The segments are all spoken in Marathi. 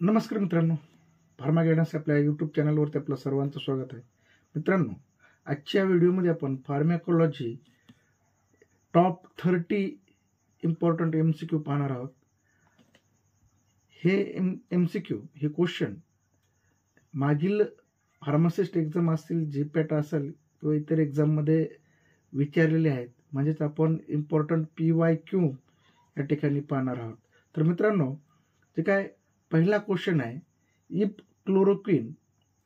नमस्कार मित्रांनो, फार्मा गायडन्स आपल्या यूट्यूब चॅनलवरती आपलं सर्वांचं स्वागत आहे. मित्रांनो, आजच्या व्हिडिओमध्ये आपण फार्मॅकोलॉजी टॉप 30 इम्पॉर्टंट MCQ पाहणार आहोत. हे MCQ हे क्वेश्चन मागील फार्मासिस्ट एक्झाम असतील, जीपॅट असेल किंवा इतर एक्झाममध्ये विचारलेले आहेत. म्हणजेच आपण इम्पॉर्टंट PYQ या ठिकाणी पाहणार आहोत. तर मित्रांनो, जे काय पहिला क्वेश्चन आहे, if chloroquine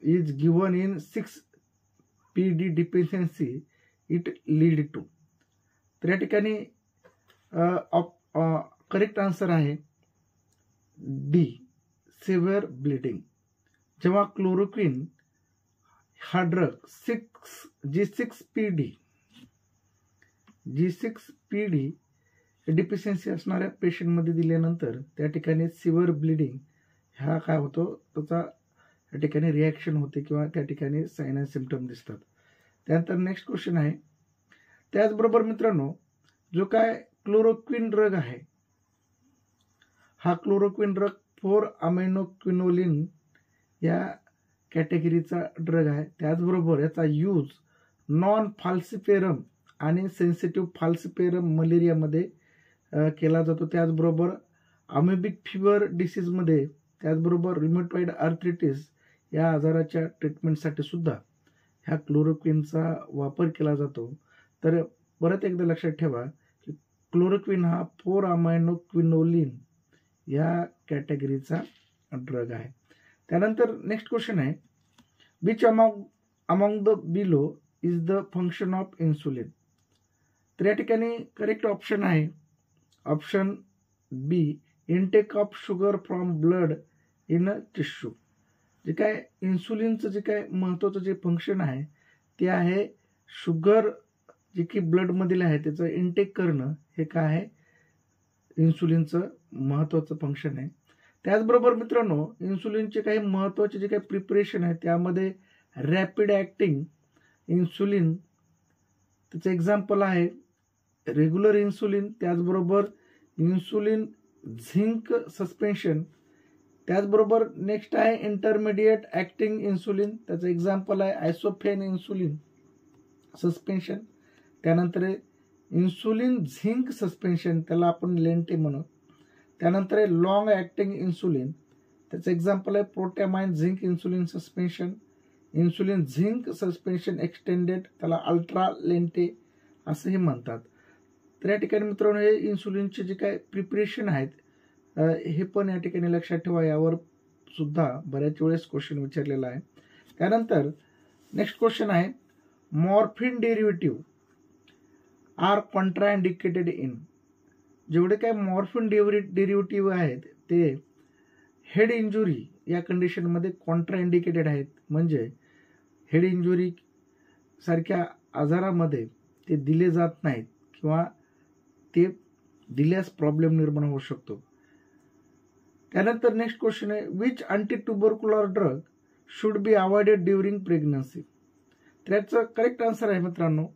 is given in 6PD deficiency it lead to. तर या ठिकाणी करेक्ट आन्सर आहे डी, सिव्हिअर ब्लिडिंग. जेव्हा क्लोरोक्विन हा ड्रग G6PD डिफिशियन्सी असणाऱ्या पेशंटमध्ये दिल्यानंतर त्या ठिकाणी सिव्हिअर ब्लिडिंग हा काय होतो, त्याचा त्या ठिकाणी रिॲक्शन होते किंवा त्या ठिकाणी साइन अँड सिम्पटम दिसतात. त्यानंतर नेक्स्ट क्वेश्चन आहे, त्याचबरोबर मित्रांनो, जो काय क्लोरोक्विन ड्रग आहे, हा क्लोरोक्विन ड्रग 4-अमिनोक्विनोलिन या कॅटेगरीचा ड्रग आहे. त्याचबरोबर याचा यूज नॉन फाल्सिपेरम आणि सेन्सिटिव्ह फाल्सिपेरम मलेरियामध्ये केला जातो. त्याचबरोबर अमेबिक फिवर डिसीजमध्ये, त्याचबरोबर रिमेटॉइड आर्थ्रिटिस या आजाराच्या ट्रीटमेंटसाठी सुद्धा ह्या क्लोरोक्विनचा वापर केला जातो. तर परत एकदा लक्षात ठेवा की क्लोरोक्विन हा 4-अमिनोक्विनोलिन या कॅटेगरीचा ड्रग आहे. त्यानंतर नेक्स्ट क्वेश्चन आहे, which among the below is the function of insulin. तर या ठिकाणी करेक्ट ऑप्शन आहे option B, intake of sugar from blood in tissue. जे काय इन्सुलिनचं जे काय महत्त्वाचं जे फंक्शन आहे ते आहे शुगर जे की ब्लडमधील आहे त्याचं इंटेक करणं. हे काय आहे, इन्सुलिनचं महत्त्वाचं फंक्शन आहे. त्याचबरोबर मित्रांनो, इन्सुलिनचे काही महत्त्वाचे जे काही प्रिपरेशन आहे त्यामध्ये रॅपिड ॲक्टिंग इन्सुलिन, त्याचं एक्झाम्पल आहे रेग्युलर इन्सुलिन, त्याचबरोबर इन्सुलिन झिंक सस्पेन्शन. त्याचबरोबर नेक्स्ट आहे इंटरमिडिएट ॲक्टिंग इन्सुलिन, त्याचं एक्झाम्पल आहे आयसोफेन इन्सुलिन सस्पेन्शन. त्यानंतर इन्सुलिन झिंक सस्पेन्शन, त्याला आपण लेंटे म्हणू. त्यानंतर लॉंग ॲक्टिंग इन्सुलिन, त्याचं एक्झाम्पल आहे protamine zinc insulin suspension. Insulin zinc suspension extended, त्याला अल्ट्रा लेंटे असंही म्हणतात. तर या ठिकाणी मित्रांनो, हे इन्सुलिनचे जे काय प्रिपरेशन आहेत हे पण या ठिकाणी लक्षात ठेवा. यावर सुद्धा बऱ्याच वेळेस क्वेश्चन विचारलेला आहे. त्यानंतर नेक्स्ट क्वेश्चन आहे, morphine derivative are contraindicated in. जेवढे काय मॉर्फिन डेरिव्हेटिव्ह आहेत ते हेड इंजुरी या कंडिशनमध्ये कॉन्ट्राइंडिकेटेड आहेत. म्हणजे हेड इंजुरी सारख्या आजारामध्ये ते दिले जात नाहीत किंवा ते दिल्यास प्रॉब्लेम निर्माण होऊ शकतो. त्यानंतर नेक्स्ट क्वेश्चन आहे, which anti tubercular drug should be avoided during pregnancy. तर याचं करेक्ट आन्सर आहे मित्रांनो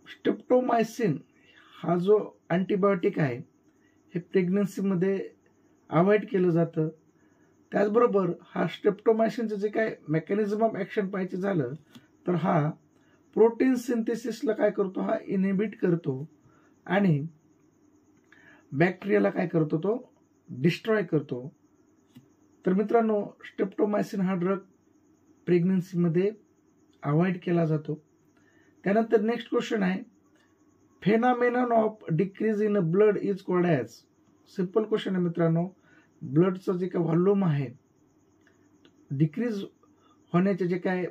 स्ट्रेप्टोमायसिन. हा जो अँटीबायोटिक आहे हे प्रेग्नन्सीमध्ये अवॉइड केलं जातं. त्याचबरोबर हा स्ट्रेप्टोमायसिनचं जे काय मेकॅनिझम ऑफ ॲक्शन पाहायचं झालं तर हा प्रोटीन सिंथेसिसला काय करतो, हा इनहिबिट करतो आणि बॅक्टेरियाला काय करतो, तो डिस्ट्रॉय करतो. तर मित्रांनो, स्ट्रेप्टोमायसिन हा ड्रग प्रेग्नन्सीमध्ये अवॉइड केला जातो. त्यानंतर नेक्स्ट क्वेश्चन आहे, phenomenon of decrease in blood is called as. Simple question आहे मित्रांनो, ब्लडचं जे काय व्हॉल्यूम आहे डिक्रीज होण्याचे जे काय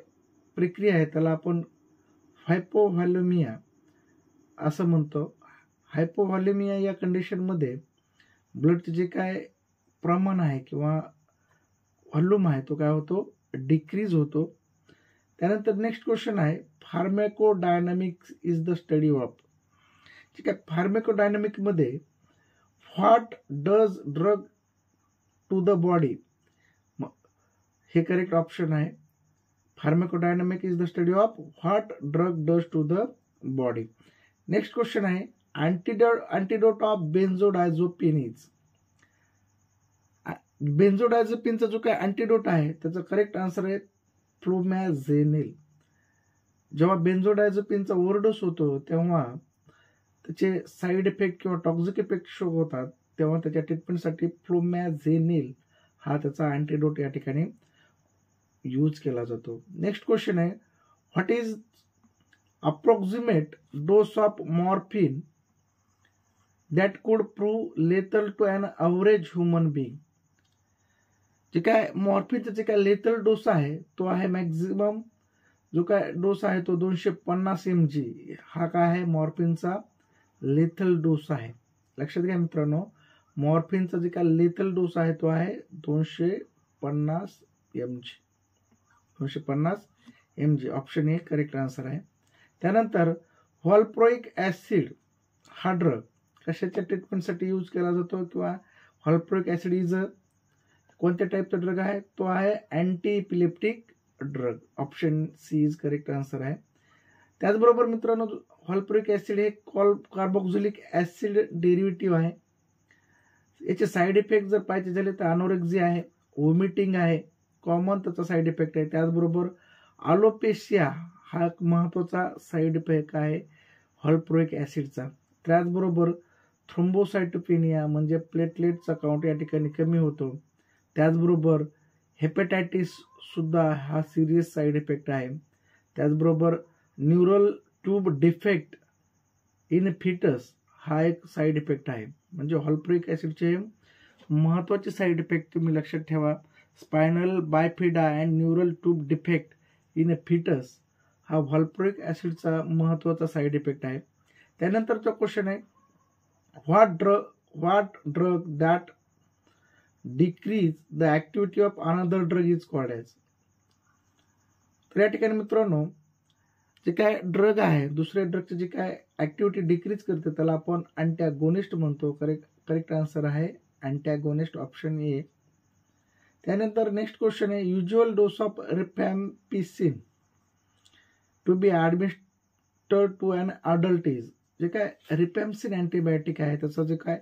प्रक्रिया आहे त्याला आपण हायपोव्हॉल्युमिया असं म्हणतो. हायपोव्हॉल्युमिया या कंडिशनमध्ये ब्लडचे जे काय प्रमाण आहे किंवा व्हॉल्यूम आहे तो काय होतो, डिक्रीज होतो. त्यानंतर नेक्स्ट क्वेश्चन आहे, pharmacodynamics is the study of. जे काय फार्मॅकोडायनॅमिकमध्ये what does drug to the body, हे करेक्ट ऑप्शन आहे. Pharmacodynamic is the study of what drug does to the body. Next question आहे, antidote of benzodiazepines. बेन्झोडायझेपिनचा जो काय अँटीडोट आहे त्याचा करेक्ट आन्सर आहे फ्लोमॅझेनिल. जेव्हा बेन्झोडायझेपिनचा ओव्हरडोस होतो तेव्हा त्याचे साईड इफेक्ट किंवा टॉक्झिक इफेक्ट शो होतात, तेव्हा त्याच्या ट्रीटमेंटसाठी फ्लोमॅझेनिल हा त्याचा अँटीडोट या ठिकाणी यूज केला जातो. नेक्स्ट क्वेश्चन आहे, what is approximate dose of morphine that could prove lethal to an average human being. जे काय मॉर्फिनचा जे काय लेथल डोस आहे तो आहे मॅक्झिमम जो काय डोस आहे तो 250 mg. हा काय आहे मॉर्फिनचा लेथल डोस आहे. लक्षात घ्या मित्रांनो, मॉर्फिनचा जे काय लेथल डोस आहे तो आहे 250 mg. 250 mg option A correct answer आहे. त्यानंतर व्हॉल्प्रोइक ऍसिड हा ड्रग कशाच्या ट्रीटमेंटसाठी यूज केला जातो किंवा व्हॉल्प्रोइक ऍसिड इज कोणत्या टाईपचा ड्रग आहे, तो आहे anti epileptic drug. Option C is correct answer आहे. त्याचबरोबर मित्रांनो व्हॉल्प्रोइक ऍसिड हे कार्बोक्झिलिक ऍसिड डेरिव्हेटिव्ह आहे. याचे साईड इफेक्ट जर पाहिजे झाले तर अनोरेक्झिया आहे, व्हॉमिटिंग आहे, कॉमन त्याचा साईड इफेक्ट आहे. त्याचबरोबर अलोपेशिया हा एक महत्वाचा साईड इफेक्ट आहे व्हॉल्प्रोइक ऍसिडचा. त्याचबरोबर थ्रोम्बोसाइटोपेनिया म्हणजे प्लेटलेटचा काउंट या ठिकाणी कमी होतो. त्याचबरोबर हेपेटायटिस सुद्धा हा सिरियस साईड इफेक्ट आहे. त्याचबरोबर neural tube defect in foetus हा एक साईड इफेक्ट आहे. म्हणजे व्हॉल्प्रोइक ऍसिडचे महत्वाचे साईड इफेक्ट तुम्ही लक्षात ठेवा. Spinal bifida and neural tube defect in foetus हा व्हॉल्प्रोइक ऍसिडचा महत्वाचा साईड इफेक्ट आहे. त्यानंतरचा क्वेश्चन आहे, what drug that decrease the activity of another drug is called as. तर या ठिकाणी मित्रांनो जे काय ड्रग आहे दुसऱ्या ड्रगची जी काय ऍक्टिव्हिटी डिक्रीज करते त्याला आपण अँटॅगोनिस्ट म्हणतो. करेक्ट आन्सर आहे अँटॅगोनिस्ट ऑप्शन ए. त्यानंतर नेक्स्ट क्वेश्चन आहे, usual dose of rifampicin to be administered to an adult is. जे काय रिफॅम्पिसिन अँटीबायोटिक आहे त्याचा जे काय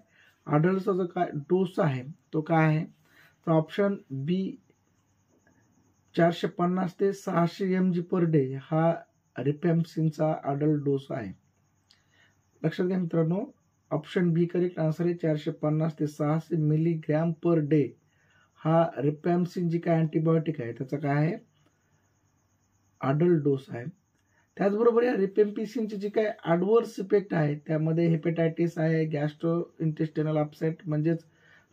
अडल्टचा जो काय डोस आहे तो काय आहे, तर ऑप्शन बी 450 ते 600 mg पर डे हा रिफॅम्पिसिनचा अडल्ट डोस आहे. लक्षात घ्या मित्रांनो, ऑप्शन बी करेक्ट आन्सर आहे. 450 ते 600 मिलीग्रॅम पर डे हा रिफॅम्पिसिन जी काय अँटीबायोटिक आहे त्याचा काय आहे अडल्ट डोस आहे. त्याचबरोबर या रिफॅम्पिसिनची जी काय ॲडव्हर्स इफेक्ट आहे त्यामध्ये हेपेटायटिस आहे, गॅस्ट्रो इंटेस्टिनल अपसेट म्हणजेच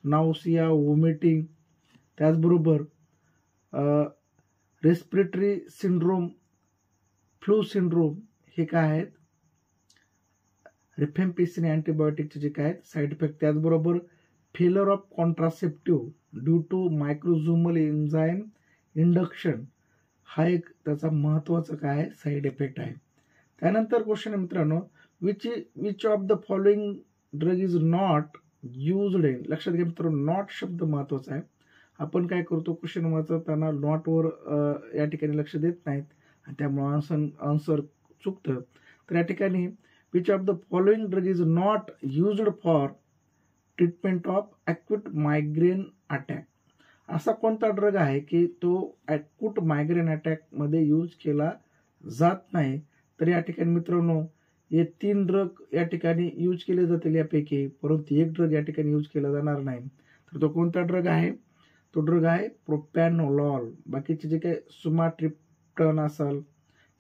नाउसिया, व्हॉमिटिंग, त्याचबरोबर रेस्पिरेटरी सिंड्रोम, फ्लू सिंड्रोम हे काय आहेत रिफॅम्पिसिन अँटीबायोटिकचे जे काय आहेत साईड इफेक्ट. त्याचबरोबर failure of contraceptive due to microsomal enzyme induction हा एक त्याचा महत्वाचा काय साईड इफेक्ट आहे. त्यानंतर क्वेश्चन आहे मित्रांनो, which of the following drug is not used in. लक्षात घ्या मित्रांनो, नॉट शब्द महत्वाचा आहे. आपण काय करतो क्वेश्चन वाचताना नॉटवर या ठिकाणी लक्ष देत नाहीत आणि त्यामुळे आन्सर चुकतं. तर या ठिकाणी which of the following drug is not used for treatment of acute migraine attack. असा कोणता ड्रग आहे की तो ॲक्यूट मायग्रेन अटॅक मध्ये यूज केला जात नाही. तर या ठिकाणी मित्रांनो हे 3 ड्रग या ठिकाणी यूज केले जातील यापैकी, परंतु एक ड्रग या ठिकाणी यूज केला जाणार नाही. तर तो कोणता ड्रग आहे, तो ड्रग आहे प्रोपॅनोलॉल. बाकीचे जे काही सुमाट्रिप्टन असेल,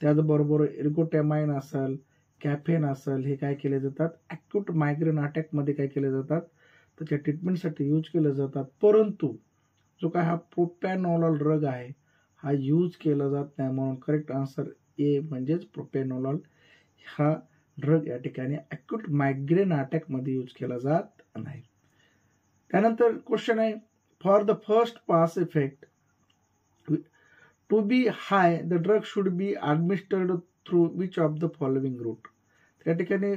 त्याचबरोबर एर्गोटॅमाइन असेल, कॅफेन असेल, हे काय केले जातात ॲक्यूट मायग्रेन अटॅकमध्ये काय केले जातात त्याच्या ट्रीटमेंटसाठी यूज केले जातात. परंतु जो काय हा प्रोपॅनोलॉल ड्रग आहे हा यूज केला जात नाही. म्हणून करेक्ट आन्सर ए म्हणजेच प्रोपॅनोलॉल हा ड्रग या ठिकाणी ॲक्यूट मायग्रेन अटॅकमध्ये यूज केला जात नाही. त्यानंतर क्वेश्चन आहे, for the first pass effect to be high the drug should be administered through which of the following route. या ठिकाणी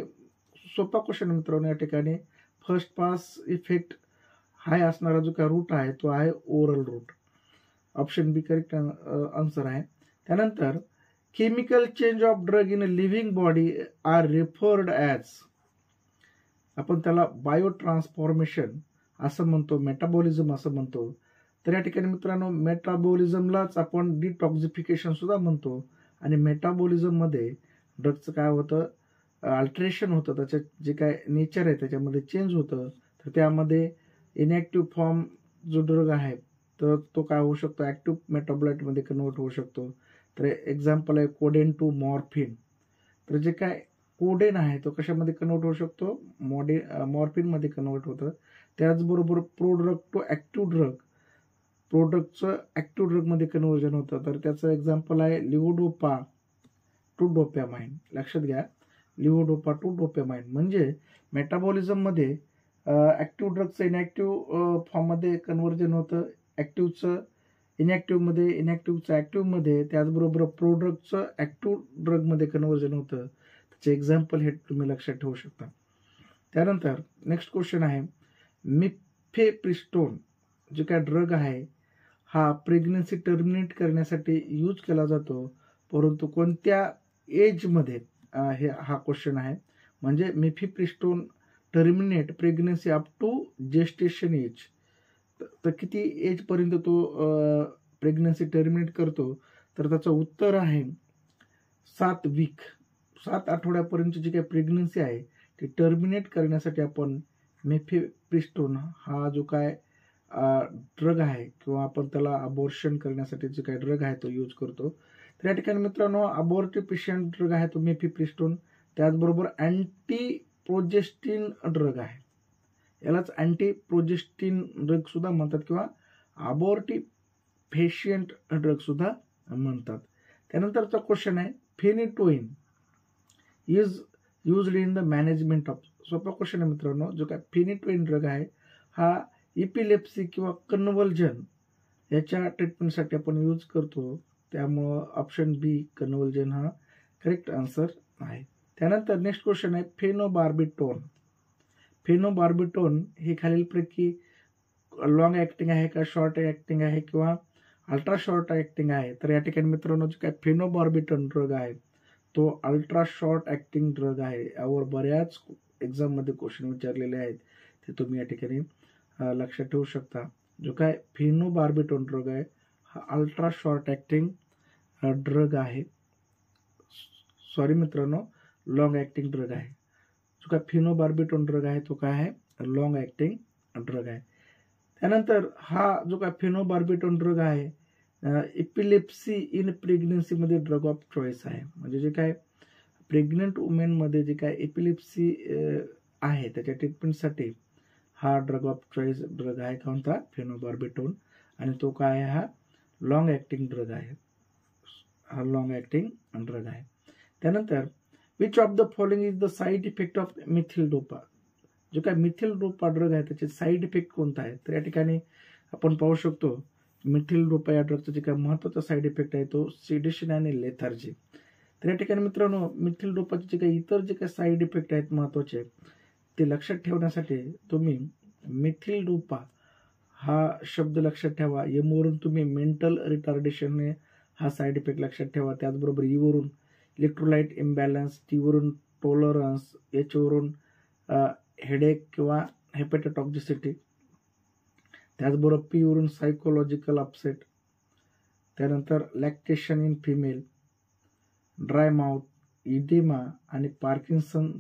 सोपा क्वेश्चन मित्रांनो, या ठिकाणी फर्स्ट पास इफेक्ट हाय असणारा जो काय रूट आहे तो आहे oral route. Option B correct answer आहे. त्यानंतर chemical change of drug in a living body are referred as. आपण त्याला बायो ट्रान्सफॉर्मेशन असं म्हणतो, मेटाबॉलिझम असं म्हणतो. तर या ठिकाणी मित्रांनो मेटाबॉलिझमलाच आपण डिटॉक्सिफिकेशन सुद्धा म्हणतो. आणि मेटाबॉलिझममध्ये ड्रगचं काय होतं, अल्टरेशन होतं, त्याच्यात जे काय नेचर आहे त्याच्यामध्ये चेंज होतं. तर त्यामध्ये इनॅक्टिव्ह फॉर्म जो ड्रग आहे तर तो काय होऊ शकतो, ॲक्टिव्ह मेटाबॉलाइटमध्ये कन्वर्ट होऊ शकतो. तर एक्झाम्पल आहे कोडेन टू मॉर्फिन. तर जे काय कोडेन आहे तो कशामध्ये कन्वर्ट होऊ शकतो, मॉर्फिनमध्ये कन्वर्ट होतं. त्याचबरोबर प्रोड्रग टू ॲक्टिव्ह ड्रग, प्रोडक्टचं ॲक्टिव्ह ड्रगमध्ये कन्व्हर्जन होतं. तर त्याचं एक्झाम्पल आहे लिओडोपा टू डोपॅमाइन. लक्षात घ्या, लिओडोपा टू डोपॅमाइन म्हणजे मेटाबॉलिझममध्ये ॲक्टिव्ह ड्रगचं इनॅक्टिव्ह फॉर्ममध्ये कन्व्हर्जन होतं, ॲक्टिव्हचं इनॅक्टिव्हमध्ये, इनॅक्टिव्हचं ॲक्टिव्हमध्ये, त्याचबरोबर प्रोडक्टचं ॲक्टिव्ह ड्रगमध्ये कन्व्हर्जन होतं. त्याचे एक्झाम्पल हे तुम्ही लक्षात ठेवू शकता. त्यानंतर नेक्स्ट क्वेश्चन आहे, मिफेप्रिस्टोन जे काय ड्रग आहे हा प्रेग्नन्सी टर्मिनेट करण्यासाठी यूज केला जातो, परंतु कोणत्या एजमध्ये, हा क्वेश्चन आहे. म्हणजे mifepristone terminate pregnancy up to gestation age. तर किती एजपर्यंत तो प्रेग्नन्सी टर्मिनेट करतो, तर त्याचं उत्तर आहे 7 वीक. 7 आठवड्यापर्यंतची जी काही प्रेग्नन्सी आहे ती टर्मिनेट करण्यासाठी आपण मिफेप्रिस्टोन हा जो काय ड्रग आहे किंवा आपण त्याला अबॉर्शन करण्यासाठी जे काही ड्रग आहे तो यूज करतो. तर या ठिकाणी मित्रांनो अबॉर्टिफिशियंट ड्रग आहे तो मिफेप्रिस्टोन. त्याचबरोबर अँटी प्रोजेस्टिन ड्रग आहे, यालाच अँटी प्रोजेस्टिन ड्रग सुद्धा म्हणतात किंवा अबॉर्टिफिशियंट ड्रग सुद्धा म्हणतात. त्यानंतरचा क्वेश्चन आहे, phenytoin is used in the management of. सोपा क्वेश्चन आहे मित्रांनो. जो काय फेनिटोइन ड्रग आहे हा इपिलेप्सी किंवा कन्व्हल्जन याच्या ट्रीटमेंटसाठी आपण यूज करतो. त्यामुळं ऑप्शन बी कन्व्हल्जन हा करेक्ट आन्सर आहे. त्यानंतर नेक्स्ट क्वेश्चन आहे, फेनोबार्बिटोन. फेनोबार्बिटोन हे खालीलपैकी लॉंग ॲक्टिंग आहे का, शॉर्ट ॲक्टिंग आहे किंवा अल्ट्रा शॉर्ट ॲक्टिंग आहे. तर या ठिकाणी मित्रांनो जे काय फेनोबार्बिटोन ड्रग आहे तो अल्ट्रा शॉर्ट ॲक्टिंग ड्रग आहे. यावर बऱ्याच एक्झाममध्ये क्वेश्चन विचारलेले आहेत, ते तुम्ही या ठिकाणी लक्षात ठेवू शकता. जो काय फेनोबार्बिटोन ड्रग आहे हा अल्ट्रा शॉर्ट ॲक्टिंग ड्रग आहे. सॉरी मित्रांनो, लॉंग ॲक्टिंग ड्रग आहे. जो काय फेनोबार्बिटोन ड्रग आहे तो काय आहे, लॉंग ॲक्टिंग ड्रग आहे. त्यानंतर हा जो काय फेनोबार्बिटोन ड्रग आहे इपिलेप्सी इन प्रेग्नन्सीमध्ये ड्रग ऑफ चॉईस आहे. म्हणजे जे काय प्रेग्नंट वुमेनमध्ये जे काय एपिलेप्सी आहे त्याच्या ट्रीटमेंटसाठी हा ड्रग ऑफ चॉईस ड्रग आहे कोणता, फेनोबार्बिटोन. आणि तो काय आहे, हा लॉंग ॲक्टिंग ड्रग आहे, हा लॉंग ॲक्टिंग ड्रग आहे. त्यानंतर which of the following is the side effect of methyl dopa. जो काय मिथिल डोपा ड्रग आहे त्याचे साईड इफेक्ट कोणता आहे. तर या ठिकाणी आपण पाहू शकतो मिथिल डोपा या ड्रगचा जे काय महत्त्वाचा साईड इफेक्ट आहे तो सेडेशन आणि लेथार्जी. तर या ठिकाणी मित्रांनो मिथिल डोपाचे जे काही इतर जे काही साईड इफेक्ट आहेत महत्त्वाचे ते लक्षात ठेवण्यासाठी तुम्ही मिथिल डोपा हा शब्द लक्षात ठेवा. एमवरून तुम्ही मेंटल रिटार्डेशन हा साईड इफेक्ट लक्षात ठेवा. त्याचबरोबर ईवरून इलेक्ट्रोलाइट इम्बॅलन्स, टीवरून टॉलरन्स, एचवरून हेडेक किंवा हेपॅटोटॉक्झिसिटी, त्याचबरोबर पीवरून सायकोलॉजिकल अपसेट, त्यानंतर lactation in female, dry mouth, oedema आणि पार्किन्सन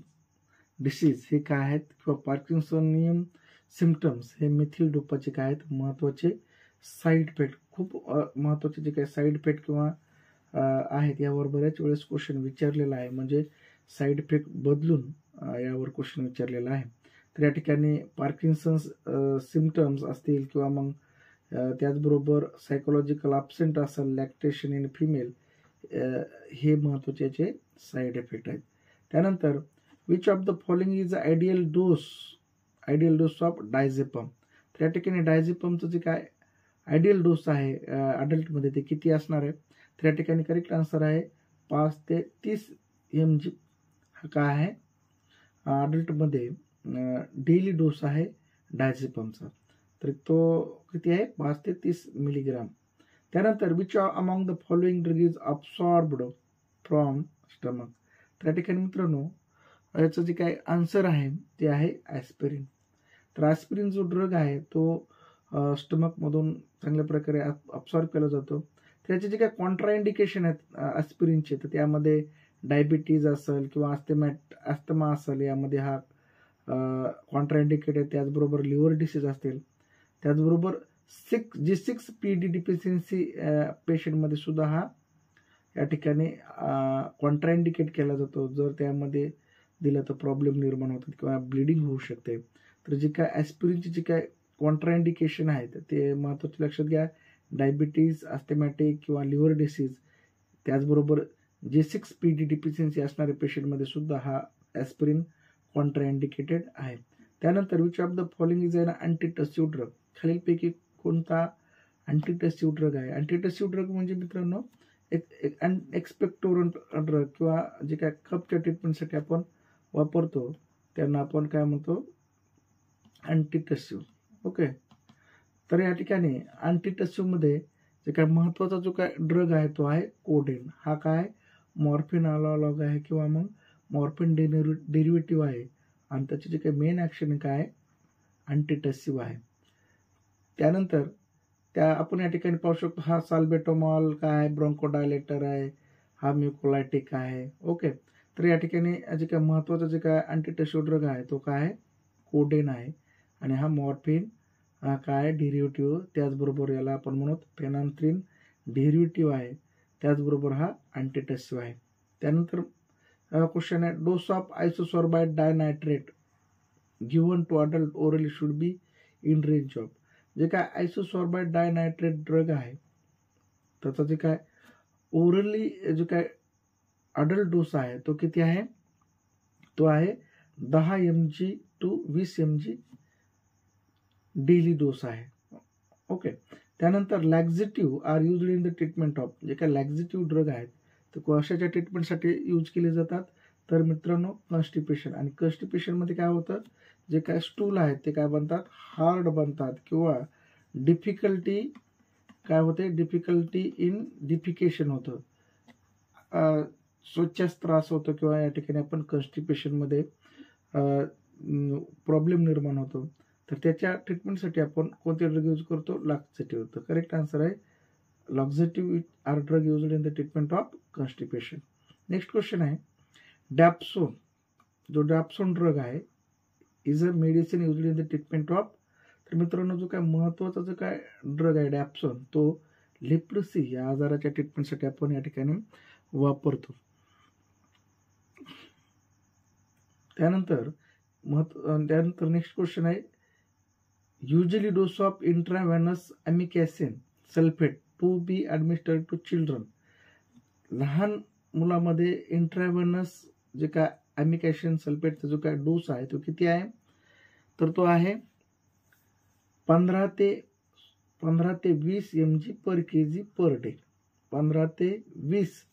डिसीज हे काय आहेत किंवा पार्किन्सोनियम सिम्पटम्स हे मिथिल डोपाचे काय आहेत महत्त्वाचे साईड इफेक्ट. खूप महत्त्वाचे जे काही साईड इफेक्ट किंवा आहेत यावर बऱ्याच वेळेस क्वेश्चन विचारलेला आहे. म्हणजे साईड इफेक्ट बदलून यावर क्वेश्चन विचारलेला आहे. तर या ठिकाणी पार्किन्सन्स सिम्पटम्स असतील किंवा मग त्याचबरोबर सायकोलॉजिकल अपसेंट असेल, लॅक्टेशन इन फिमेल, हे महत्त्वाचे याचे साईड इफेक्ट आहेत. त्यानंतर which of the following is ideal dose of diazepam. तर या ठिकाणी डायझेपमचं जे काय आयडियल डोस आहे अडल्टमध्ये ते किती असणार आहे. तर या ठिकाणी करेक्ट आन्सर आहे 5 ते 30 mg हा काय आहे अडल्टमध्ये डेली डोस आहे डायझेपमचा. तर तो किती आहे 5 ते 30 मिलीग्राम. त्यानंतर which among the following drug is absorbed from stomach. तर या ठिकाणी मित्रांनो याचं जे काय आन्सर आहे ते आहे ॲस्पिरिन. तर ॲस्पिरिन जो ड्रग आहे तो स्टमकमधून चांगल्या प्रकारे अब्सॉर्ब केला जातो. त्याचे जे काही कॉन्ट्रा इंडिकेशन आहेत ॲस्पिरिनचे, तर त्यामध्ये डायबिटीज असेल किंवा अस्थमा असेल, यामध्ये हा कॉन्ट्रा इंडिकेट आहे. त्याचबरोबर लिव्हर डिसीज असतील, त्याचबरोबर G6PD डिफिशियन्सी पेशंटमध्ये सुद्धा हा या ठिकाणी कॉन्ट्रा इंडिकेट केला जातो. जर त्यामध्ये दिलं तर प्रॉब्लेम निर्माण होतात किंवा ब्लिडिंग होऊ शकते. तर जे काय ॲस्पिरिनची जी काय कॉन्ट्रा इंडिकेशन आहेत ते महत्त्वाचे लक्षात घ्या. डायबिटीज, अस्थमॅटिक किंवा लिव्हर डिसीज, त्याचबरोबर G6PD डिफिशियन्सी असणाऱ्या पेशंटमध्ये सुद्धा हा ॲस्पिरिन कॉन्ट्रा इंडिकेटेड आहे. त्यानंतर which of the following is an antitussive drug, खालीलपैकी कोणता अँटीटसिव्ह ड्रग आहे. अँटीटसिव्ह ड्रग म्हणजे मित्रांनो एक एक्सपेक्टोरंट ड्रग किंवा जे काय कफच्या ट्रीटमेंटसाठी आपण वापरतो त्यांना आपण काय म्हणतो, अँटीटसिव्ह. ओके, तर या ठिकाणी अँटीटसिव्हमध्ये जे काय महत्त्वाचा जो काय ड्रग आहे तो आहे कोडेन. हा काय मॉर्फिन अनालॉग आहे किंवा मग मॉर्फिन डेरिव्हेटिव्ह आहे आणि त्याचे जे काही मेन ॲक्शन काय आहे, अँटीटसिव्ह आहे. त्यानंतर आपण या ठिकाणी पाहू शकतो हा साल्बेटामॉल काय ब्रोंकोडायलेटर आहे, हा म्युकोलायटिक आहे. ओके, तर या ठिकाणी जे काय महत्त्वाचा जे काय अँटीटसिव्ह ड्रग आहे तो काय आहे, कोडेन आहे. आणि हा मॉर्फिन काय डेरिव्हेटिव्ह, त्याचबरोबर याला आपण म्हणू फेनान्थ्रिन डेरिव्हेटिव्ह आहे. त्याचबरोबर हा अँटीटसिव्ह आहे. त्यानंतर क्वेश्चन आहे, dose of isosorbide dinitrate given to adult orally should be in range of. जे काय आयसोसॉर्बाइड डायनायट्रेट ड्रग आहे त्याचा जे काय ओरली जो काय अडल्ट डोस आहे तो किती आहे, तो आहे 10 mg to 20 mg daily dose आहे. ओके, त्यानंतर laxative are used in the treatment of. जे काय लॅक्झेटिव्ह ड्रग आहेत ते कशाच्या ट्रीटमेंटसाठी यूज केले जातात, तर मित्रांनो कॉन्स्टिपेशन. आणि कॉन्स्टिपेशनमध्ये काय होतं, जे काय स्टूल आहेत ते काय बनतात, हार्ड बनतात किंवा डिफिकल्टी काय होते, डिफिकल्टी इन डिफिकेशन होतं, स्वच्छास त्रास होतो किंवा या ठिकाणी आपण कॉन्स्टिपेशनमध्ये प्रॉब्लेम निर्माण होतो. तर त्याच्या ट्रीटमेंटसाठी आपण कोणते ड्रग यूज करतो, लॅक्झेटिव्ह. तर करेक्ट आन्सर आहे laxative are drug used in the treatment of constipation. Next question आहे, डॅप्सोन. जो डॅप्सोन ड्रग आहे is a medicine used in the treatment of. तर मित्रांनो जो काय महत्त्वाचा जो काय ड्रग आहे डॅप्सोन, तो लेप्रोसी या आजाराच्या ट्रीटमेंटसाठी आपण या ठिकाणी वापरतो. त्यानंतर नेक्स्ट क्वेश्चन आहे, usually dose of intravenous amikacin sulphate to be administered to children. लहान मुलामध्ये इंट्राव्हेनस जे काय अमिकॅसिन सल्फेटचा जो काय डोस आहे तो किती आहे, तर तो आहे 15 ते 20 mg per kg per day. 15 ते 20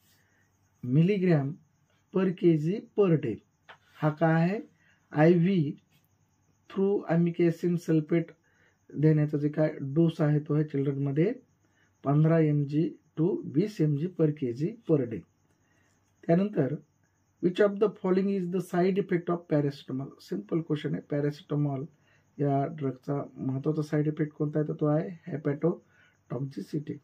मिलीग्रॅम पर kg पर डे. हा काय आहे, IV थ्रू अमिकॅसिन सल्फेट देण्याचा जे काय डोस आहे तो आहे चिल्ड्रनमध्ये 15 mg to 20 mg per kg per day. त्यानंतर which of the following is the side effect of paracetamol. Simple question आहे, पॅरासिटामॉल या ड्रगचा महत्त्वाचा साईड इफेक्ट कोणता आहे तर तो आहे हेपॅटोटॉक्झिसिटी.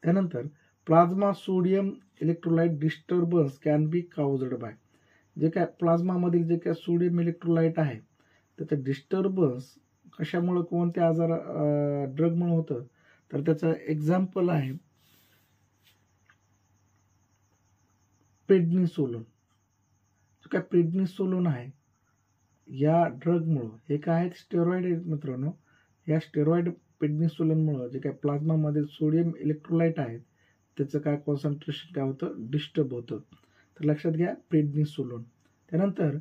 त्यानंतर plasma sodium electrolyte disturbance can be caused bye. जे काय प्लाझ्मामधील जे काय सोडियम इलेक्ट्रोलाइट आहे त्याचं डिस्टर्बन्स कशामुळे, कोणत्या ड्रगमुळे होतं, तर त्याचं एक्झाम्पल आहे प्रेडनिसोलोन. जो काय प्रेडनिसोलोन आहे या ड्रगमुळं, हे काय आहेत, स्टेरॉइड आहेत मित्रांनो. या स्टेरॉइड प्रेडनिसोलोनमुळं जे काय प्लाझ्मामध्ये सोडियम इलेक्ट्रोलाइट आहेत त्याचं काय कॉन्सन्ट्रेशन काय होतं, डिस्टर्ब होतं. तर लक्षात घ्या प्रेडनिसोलोन. त्यानंतर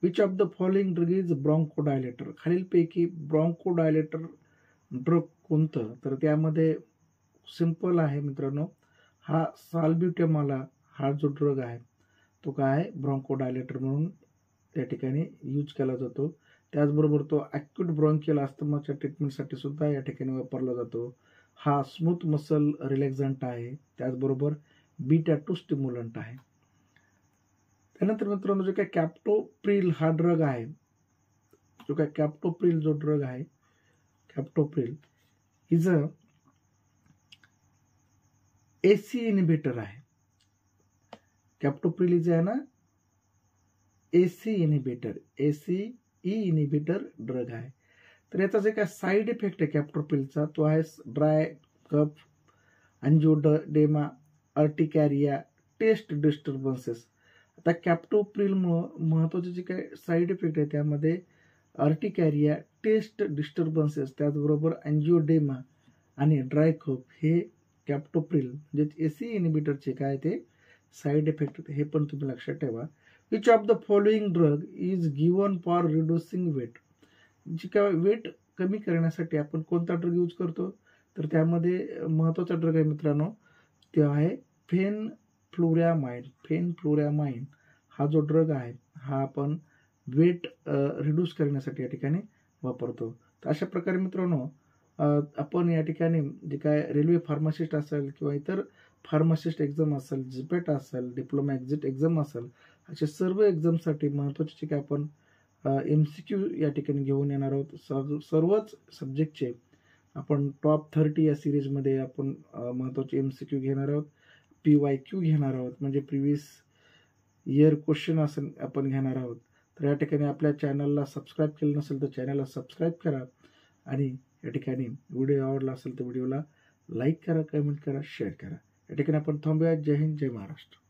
which of the following drug is bronchodilator. खालीलपैकी ब्रॉन्कोडायलेटर ड्रग कोणतं, तर त्यामध्ये सिंपल आहे मित्रांनो, हा साल्ब्युटामॉल हा जो ड्रग आहे तो काय आहे, ब्रॉन्कोडायलेटर म्हणून त्या ठिकाणी यूज केला जातो. त्याचबरोबर तो ॲक्यूट ब्रॉन्कियल अस्थमाच्या ट्रीटमेंटसाठी सुद्धा या ठिकाणी वापरला जातो. हा स्मूथ मसल रिलॅक्झंट आहे, त्याचबरोबर बीटा-2 स्टिम्युलंट आहे. त्यानंतर मित्रांनो जे काही कॅप्टोप्रिल हा ड्रग आहे जो काय कॅप्टोप्रिल जो ड्रग आहे, कॅप्टोप्रिल इज अ AC इनिबिटर आहे. कॅप्टोप्रिल इज आहे ना AC इनिबिटर ड्रग आहे. तर याचा जे काय साईड इफेक्ट आहे कॅप्टोप्रिलचा तो आहे ड्राय कफ, एंजियोडेमा, अर्टिकॅरिया, टेस्ट डिस्टर्बन्सेस. आता कॅप्टोप्रिलमुळं महत्त्वाचे जे काही साईड इफेक्ट आहे त्यामध्ये अर्टिकॅरिया, टेस्ट डिस्टर्बन्सेस, त्याचबरोबर एंजियोडेमा आणि ड्राय कफ हे कॅप्टोप्रिल म्हणजे AC इनिबिटरचे काय ते साईड इफेक्ट होते. हे पण तुम्ही लक्षात ठेवा. Which of the following drug is given for reducing weight. जी काय वेट कमी करण्यासाठी आपण कोणता ड्रग यूज करतो, तर त्यामध्ये महत्त्वाचा ड्रग आहे मित्रांनो, ते आहे फेनफ्लोरॅमाइन. हा जो ड्रग आहे हा आपण वेट रिड्यूस करण्यासाठी या ठिकाणी वापरतो. तर अशा प्रकारे मित्रांनो आपण या ठिकाणी जे काय रेल्वे फार्मासिस्ट असेल किंवा इतर फार्मासिस्ट एक्झाम असेल, जीपॅट असेल, डिप्लोमा एक्झिट एक्झाम असेल, अशा सर्व एक्झामसाठी महत्त्वाचे जे काय आपण MCQ या ठिकाणी घेऊन येणार आहोत. सर्वच सब्जेक्टचे आपण टॉप 30 या सिरीजमध्ये आपण महत्त्वाचे MCQ घेणार आहोत. PYQ घेणार आहोत, म्हणजे प्रिव्हियस इयर क्वेश्चन असं आपण घेणार आहोत. तर या ठिकाणी आपल्या चॅनलला सबस्क्राईब केलं नसेल तर चॅनलला सबस्क्राईब करा आणि या ठिकाणी व्हिडिओ आवडला असेल तर व्हिडिओला लाईक करा, कमेंट करा, शेअर करा. या ठिकाणी आपण थांबूया. जय हिंद, जय महाराष्ट्र.